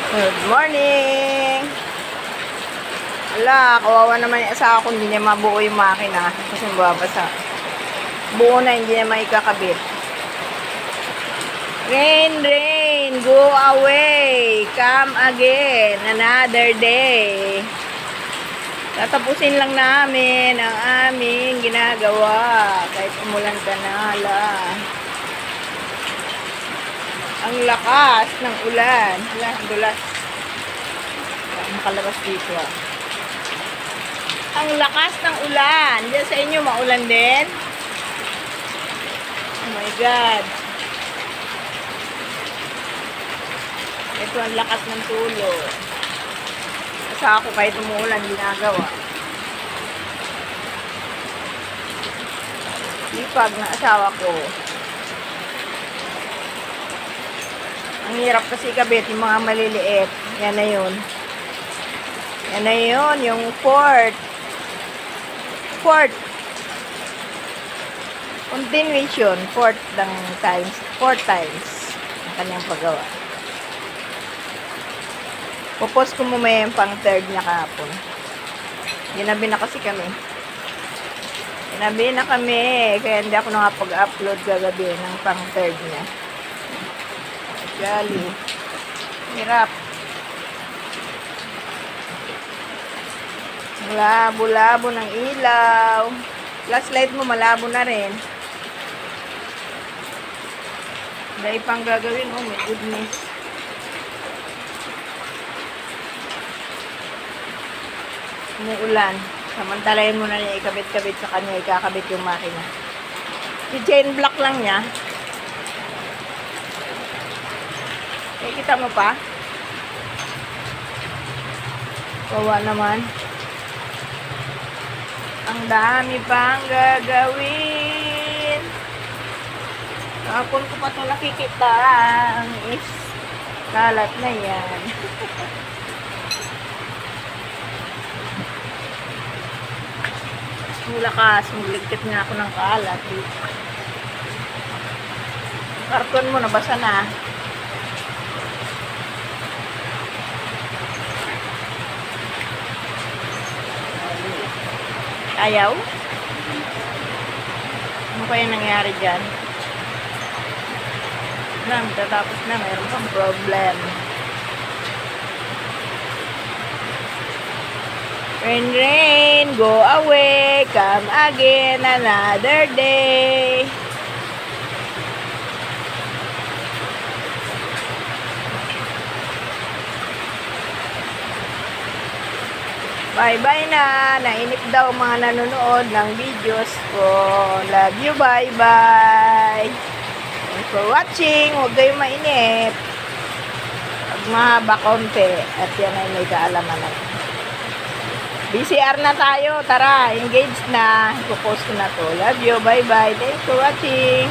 Good morning! Ala, kawawa naman yung asawa ko, hindi niya mabuo yung makina kasi mababasa. Buo na, hindi niya maikakabit. Rain, rain, go away, come again, another day. Tatapusin lang namin ang aming ginagawa kahit umulan ka na, ala. Ang lakas ng ulan. Hala, ang dulas. Makalabas dito ah. Ang lakas ng ulan. Diyan sa inyo, maulan din? Oh my God. Ito ang lakas ng tulo. Asa ako kahit umuulan, ginagawa. Ipag na asawa ko. Ang hirap kasi kabit yung mga maliliit. Yan na yun. Yan na yun, yung fourth. Continuation. Fourth times. Four times. Ang kanyang paggawa. Pupos ko mamaya yung pang third niya kahapon. Ginabi na kasi kami. Ginabi na kami. Kaya hindi ako nakapag-upload kagabi ng pang third niya. Gali. Hirap. Labo-labo ng ilaw. Flashlight mo malabo na rin. Dahil pang gagawin. Oh my goodness. Umuulan. Samantalayin mo na niya ikabit-kabit sa kanya. Ikakabit yung makina. Si chain block lang niya. Kita mo pa? Kawa naman. Ang dami pang gagawin. Kapon ko pa ito nakikita. Ang kalat na yan. Mulakas. Magligpit nga ako ng kalat. Karton mo, nabasa na. Ayaw? Ano kaya nangyari dyan? Tatapos na, mayroon pang problem. Rain, rain, go away, come again another day. Bye-bye na. Nainip daw mga nanonood ng videos ko. Love you. Bye-bye. Thanks for watching. Huwag kayong mainip. Pag mahaba konti. At yan ay may kaalaman na. BCR na tayo. Tara. Engage na. Ipopost ko na to. Love you. Bye-bye. Thanks for watching.